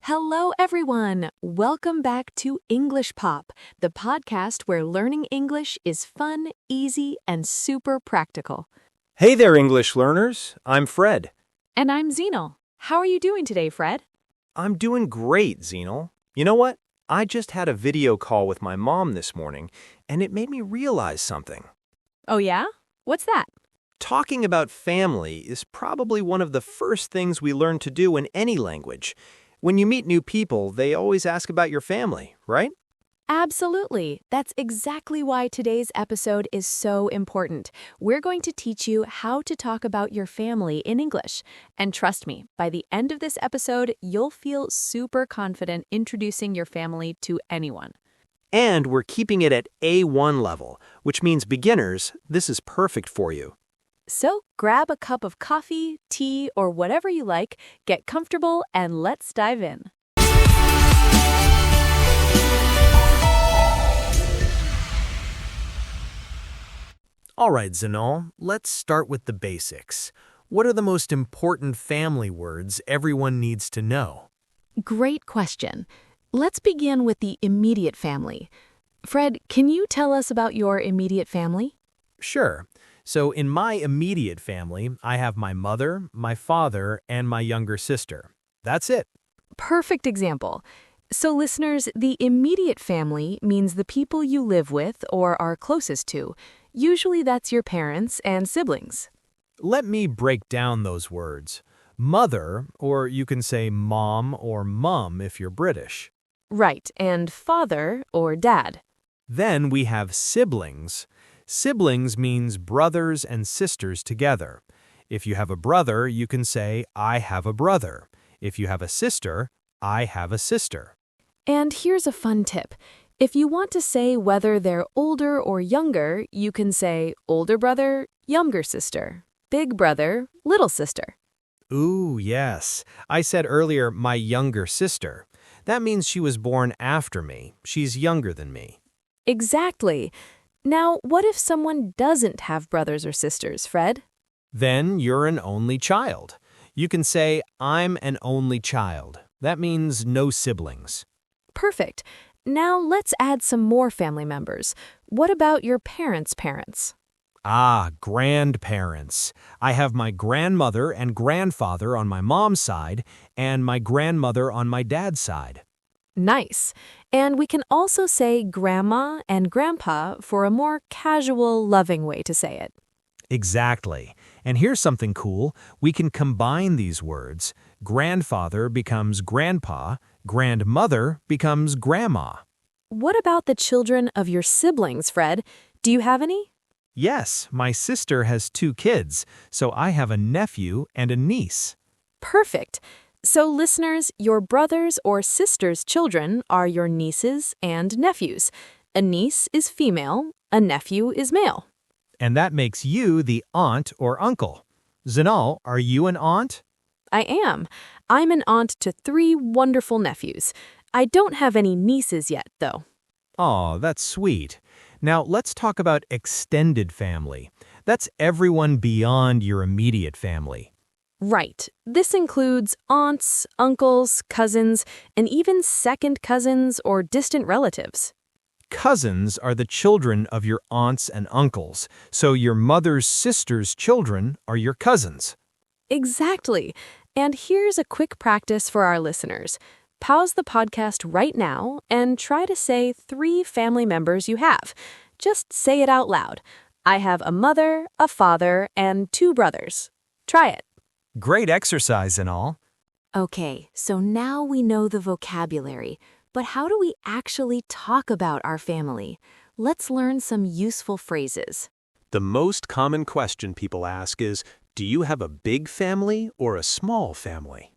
Hello, everyone. Welcome back to EnglishPop, the podcast where learning English is fun, easy, and super practical. Hey there, English learners. I'm Fred. And I'm Zenal. How are you doing today, Fred? I'm doing great, Zenal. You know what? I just had a video call with my mom this morning, and it made me realize something. Oh, yeah? What's that? Talking about family is probably one of the first things we learn to do in any language. When you meet new people, they always ask about your family, right? Absolutely. That's exactly why today's episode is so important. We're going to teach you how to talk about your family in English. And trust me, by the end of this episode, you'll feel super confident introducing your family to anyone. And we're keeping it at A1 level, which means beginners, this is perfect for you. So grab a cup of coffee, tea, or whatever you like, get comfortable, and let's dive in. All right, Zenal, let's start with the basics. What are the most important family words everyone needs to know? Great question. Let's begin with the immediate family. Fred, can you tell us about your immediate family? Sure. So in my immediate family, I have my mother, my father, and my younger sister. That's it. Perfect example. So listeners, the immediate family means the people you live with or are closest to. Usually that's your parents and siblings. Let me break down those words. Mother, or you can say mom or mum if you're British. Right, and father or dad. Then we have siblings. Siblings means brothers and sisters together. If you have a brother, you can say, I have a brother. If you have a sister, I have a sister. And here's a fun tip. If you want to say whether they're older or younger, you can say older brother, younger sister, big brother, little sister. Ooh, yes. I said earlier, my younger sister. That means she was born after me. She's younger than me. Exactly. Now, what if someone doesn't have brothers or sisters, Fred? Then you're an only child. You can say, I'm an only child. That means no siblings. Perfect. Now let's add some more family members. What about your parents' parents? Ah, grandparents. I have my grandmother and grandfather on my mom's side and my grandmother on my dad's side. Nice. And we can also say grandma and grandpa for a more casual, loving way to say it. Exactly. And here's something cool. We can combine these words. Grandfather becomes grandpa, grandmother becomes grandma. What about the children of your siblings, Fred? Do you have any? Yes, my sister has 2 kids, so I have a nephew and a niece. Perfect. So listeners, your brothers or sisters' children are your nieces and nephews. A niece is female, a nephew is male. And that makes you the aunt or uncle. Zenal, are you an aunt? I am. I'm an aunt to 3 wonderful nephews. I don't have any nieces yet, though. Aw, that's sweet. Now let's talk about extended family. That's everyone beyond your immediate family. Right. This includes aunts, uncles, cousins, and even second cousins or distant relatives. Cousins are the children of your aunts and uncles, so your mother's sister's children are your cousins. Exactly. And here's a quick practice for our listeners. Pause the podcast right now and try to say 3 family members you have. Just say it out loud. I have a mother, a father, and 2 brothers. Try it. Great exercise and all. Okay, so now we know the vocabulary, but how do we actually talk about our family? Let's learn some useful phrases. The most common question people ask is, do you have a big family or a small family?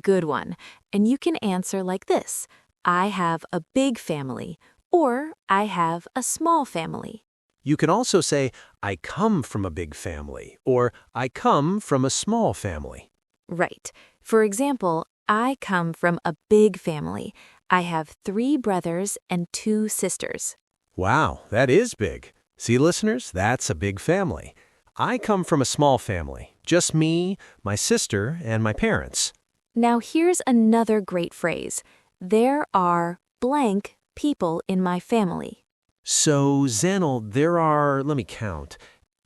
Good one. And you can answer like this. I have a big family, or I have a small family. You can also say, I come from a big family, or I come from a small family. Right. For example, I come from a big family. I have 3 brothers and 2 sisters. Wow, that is big. See, listeners, that's a big family. I come from a small family, just me, my sister, and my parents. Now here's another great phrase. There are blank people in my family. So, Zenal, there are, let me count,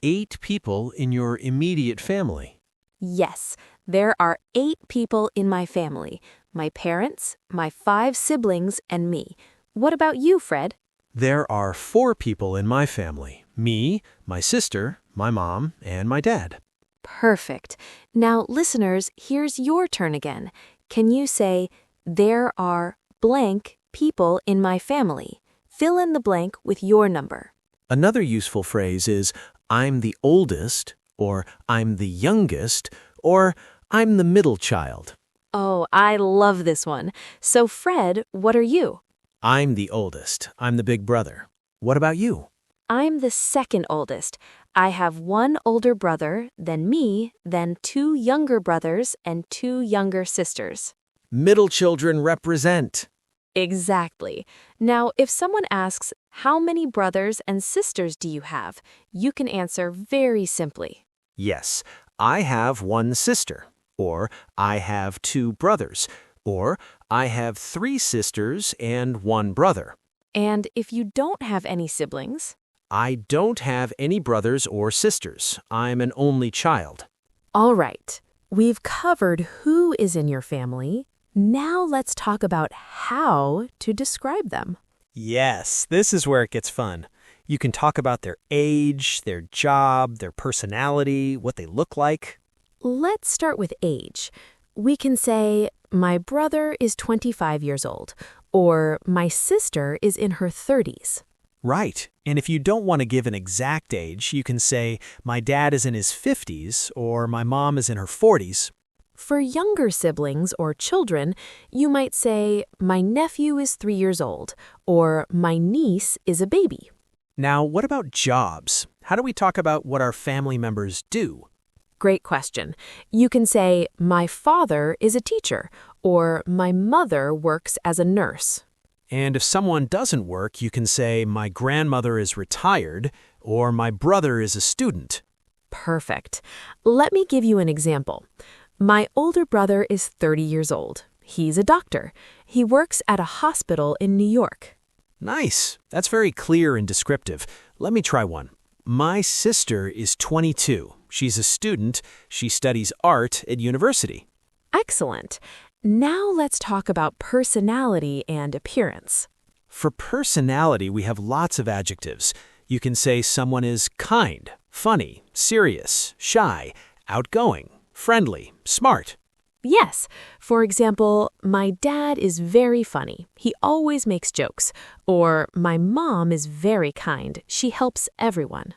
8 people in your immediate family. Yes, there are 8 people in my family. My parents, my 5 siblings, and me. What about you, Fred? There are 4 people in my family. Me, my sister, my mom, and my dad. Perfect. Now, listeners, here's your turn again. Can you say, there are blank people in my family? Fill in the blank with your number. Another useful phrase is, I'm the oldest, or I'm the youngest, or I'm the middle child. Oh, I love this one. So, Fred, what are you? I'm the oldest. I'm the big brother. What about you? I'm the second oldest. I have 1 older brother, then me, then 2 younger brothers, and 2 younger sisters. Middle children represent. Exactly. Now, if someone asks, how many brothers and sisters do you have? You can answer very simply. Yes, I have 1 sister, or I have 2 brothers, or I have 3 sisters and 1 brother. And if you don't have any siblings? I don't have any brothers or sisters. I'm an only child. All right. We've covered who is in your family. Now let's talk about how to describe them. Yes, this is where it gets fun. You can talk about their age, their job, their personality, what they look like. Let's start with age. We can say, my brother is 25 years old, or my sister is in her 30s. Right. And if you don't want to give an exact age, you can say, my dad is in his 50s, or my mom is in her 40s. For younger siblings or children, you might say, my nephew is 3 years old, or my niece is a baby. Now, what about jobs? How do we talk about what our family members do? Great question. You can say, my father is a teacher, or my mother works as a nurse. And if someone doesn't work, you can say, my grandmother is retired, or my brother is a student. Perfect. Let me give you an example. My older brother is 30 years old. He's a doctor. He works at a hospital in New York. Nice. That's very clear and descriptive. Let me try one. My sister is 22. She's a student. She studies art at university. Excellent. Now let's talk about personality and appearance. For personality, we have lots of adjectives. You can say someone is kind, funny, serious, shy, outgoing, friendly, smart. Yes. For example, my dad is very funny. He always makes jokes. Or my mom is very kind. She helps everyone.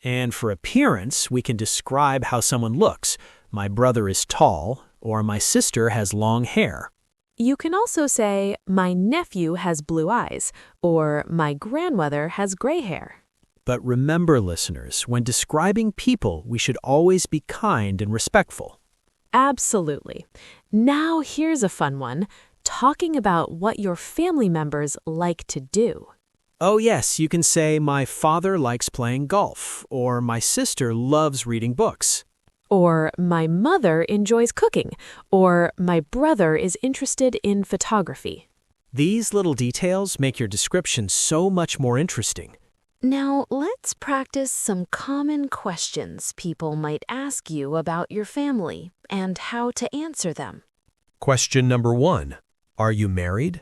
And for appearance, we can describe how someone looks. My brother is tall, or my sister has long hair. You can also say, my nephew has blue eyes, or my grandmother has gray hair. But remember, listeners, when describing people, we should always be kind and respectful. Absolutely. Now here's a fun one, talking about what your family members like to do. Oh yes, you can say, my father likes playing golf, or my sister loves reading books. Or my mother enjoys cooking, or my brother is interested in photography. These little details make your description so much more interesting. Now, let's practice some common questions people might ask you about your family and how to answer them. Question number 1. Are you married?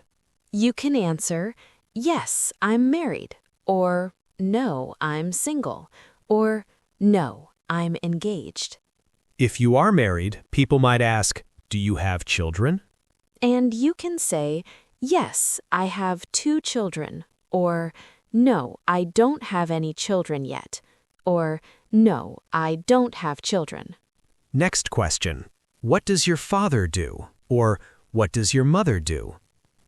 You can answer, yes, I'm married, or no, I'm single, or no, I'm engaged. If you are married, people might ask, do you have children? And you can say, yes, I have 2 children, or no, I don't have any children yet, or no, I don't have children. Next question. What does your father do? Or what does your mother do?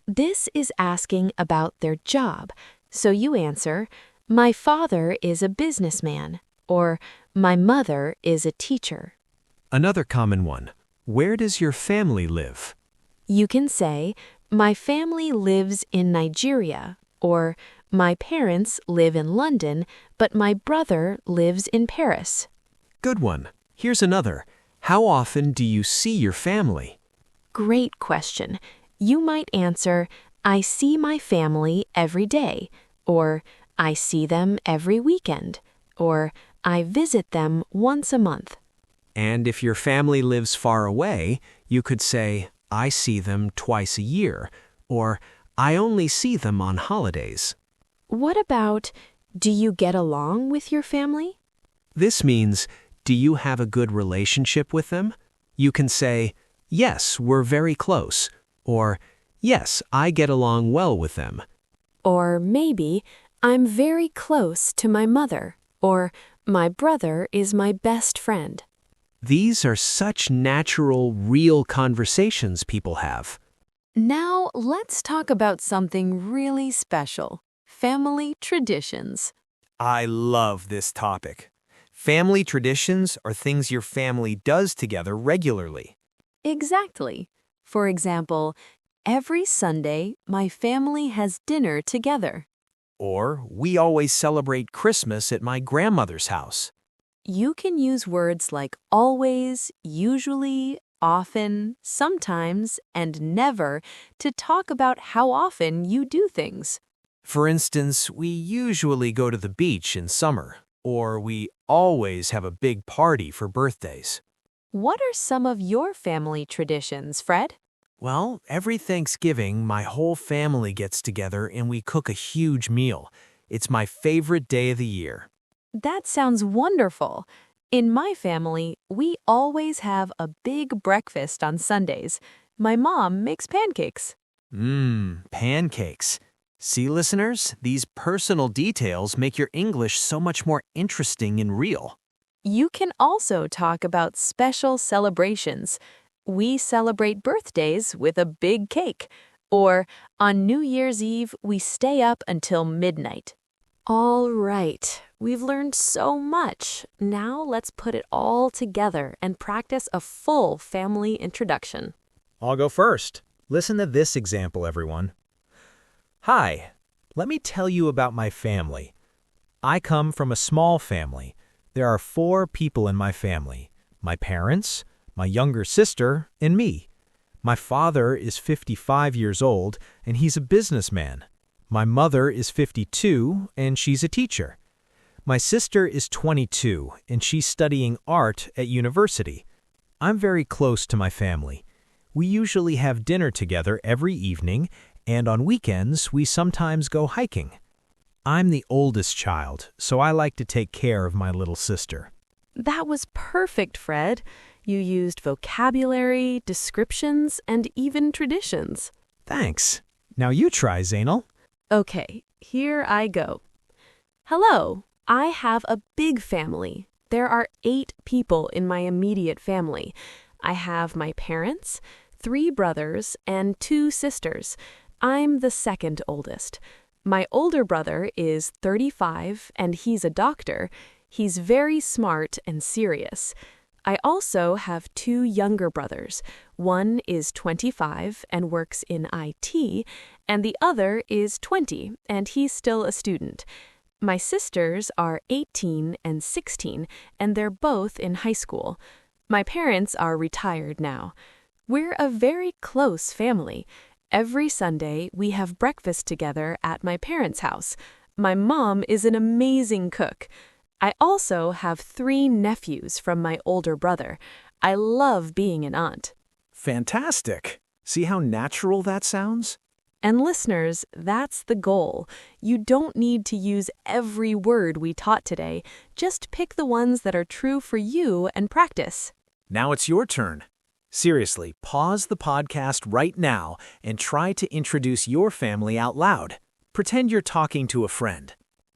This is asking about their job, so you answer, my father is a businessman, or my mother is a teacher. Another common one. Where does your family live? You can say, my family lives in Nigeria, or my parents live in London, but my brother lives in Paris. Good one. Here's another. How often do you see your family? Great question. You might answer, I see my family every day, or I see them every weekend, or I visit them once a month. And if your family lives far away, you could say, I see them twice a year, or I only see them on holidays. What about, do you get along with your family? This means, do you have a good relationship with them? You can say, yes, we're very close, or yes, I get along well with them. Or maybe, I'm very close to my mother, or my brother is my best friend. These are such natural, real conversations people have. Now let's talk about something really special, family traditions. I love this topic. Family traditions are things your family does together regularly. Exactly. For example, every Sunday, my family has dinner together. Or we always celebrate Christmas at my grandmother's house. You can use words like always, usually, often, sometimes, and never to talk about how often you do things. For instance, we usually go to the beach in summer, or we always have a big party for birthdays. What are some of your family traditions, Fred? Well, every Thanksgiving, my whole family gets together and we cook a huge meal. It's my favorite day of the year. That sounds wonderful. In my family, we always have a big breakfast on Sundays. My mom makes pancakes. Pancakes. See, listeners, these personal details make your English so much more interesting and real. You can also talk about special celebrations. We celebrate birthdays with a big cake. Or on New Year's Eve, we stay up until midnight. All right, we've learned so much. Now let's put it all together and practice a full family introduction. I'll go first. Listen to this example, everyone. Hi, let me tell you about my family. I come from a small family. There are 4 people in my family: my parents, my younger sister, and me. My father is 55 years old, and he's a businessman. My mother is 52, and she's a teacher. My sister is 22, and she's studying art at university. I'm very close to my family. We usually have dinner together every evening, and on weekends we sometimes go hiking. I'm the oldest child, so I like to take care of my little sister. That was perfect, Fred. You used vocabulary, descriptions, and even traditions. Thanks. Now you try, Zenal. Okay, here I go. Hello, I have a big family. There are 8 people in my immediate family. I have my parents, 3 brothers, and 2 sisters. I'm the second oldest. My older brother is 35 and he's a doctor. He's very smart and serious. I also have 2 younger brothers. One is 25 and works in IT, and the other is 20 and he's still a student. My sisters are 18 and 16, and they're both in high school. My parents are retired now. We're a very close family. Every Sunday, we have breakfast together at my parents' house. My mom is an amazing cook. I also have 3 nephews from my older brother. I love being an aunt. Fantastic. See how natural that sounds? And listeners, that's the goal. You don't need to use every word we taught today. Just pick the ones that are true for you and practice. Now it's your turn. Seriously, pause the podcast right now and try to introduce your family out loud. Pretend you're talking to a friend.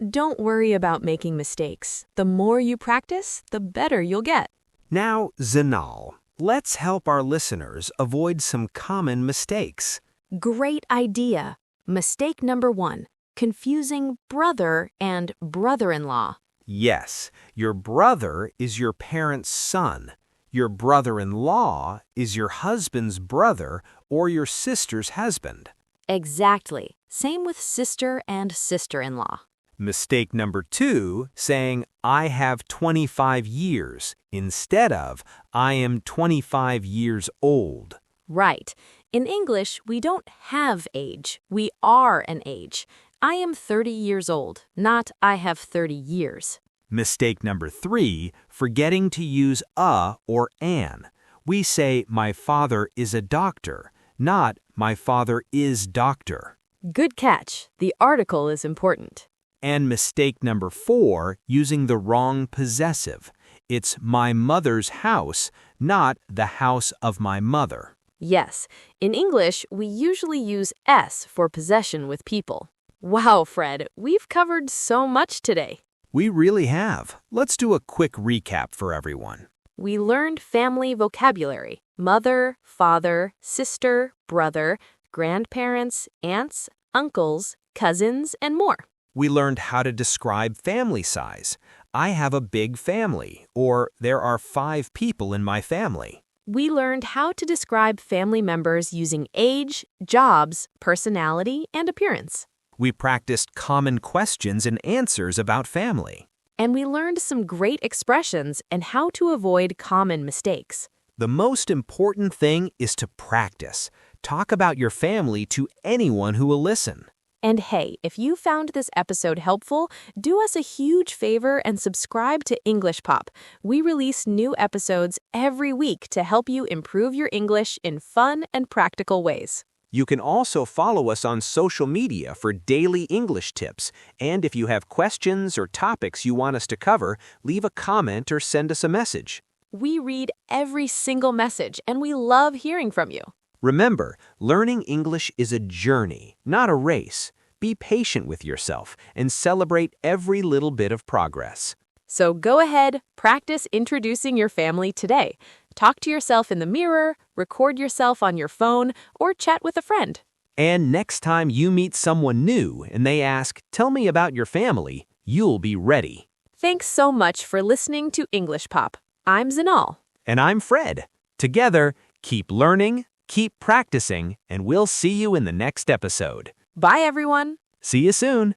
Don't worry about making mistakes. The more you practice, the better you'll get. Now, Zenal, let's help our listeners avoid some common mistakes. Great idea. Mistake number 1, confusing brother and brother-in-law. Yes, your brother is your parent's son. Your brother-in-law is your husband's brother or your sister's husband. Exactly. Same with sister and sister-in-law. Mistake number 2, saying, I have 25 years, instead of, I am 25 years old. Right. In English, we don't have age. We are an age. I am 30 years old, not I have 30 years. Mistake number 3, forgetting to use a or an. We say, my father is a doctor, not my father is doctor. Good catch. The article is important. And mistake number 4, using the wrong possessive. It's my mother's house, not the house of my mother. Yes, in English, we usually use S for possession with people. Wow, Fred, we've covered so much today. We really have. Let's do a quick recap for everyone. We learned family vocabulary: mother, father, sister, brother, grandparents, aunts, uncles, cousins, and more. We learned how to describe family size. I have a big family, or there are 5 people in my family. We learned how to describe family members using age, jobs, personality, and appearance. We practiced common questions and answers about family. And we learned some great expressions and how to avoid common mistakes. The most important thing is to practice. Talk about your family to anyone who will listen. And hey, if you found this episode helpful, do us a huge favor and subscribe to EnglishPop. We release new episodes every week to help you improve your English in fun and practical ways. You can also follow us on social media for daily English tips. And if you have questions or topics you want us to cover, leave a comment or send us a message. We read every single message, and we love hearing from you. Remember, learning English is a journey, not a race. Be patient with yourself and celebrate every little bit of progress. So go ahead, practice introducing your family today. Talk to yourself in the mirror, record yourself on your phone, or chat with a friend. And next time you meet someone new and they ask, "Tell me about your family," you'll be ready. Thanks so much for listening to EnglishPop. I'm Zenal. And I'm Fred. Together, keep learning, keep practicing, and we'll see you in the next episode. Bye, everyone. See you soon.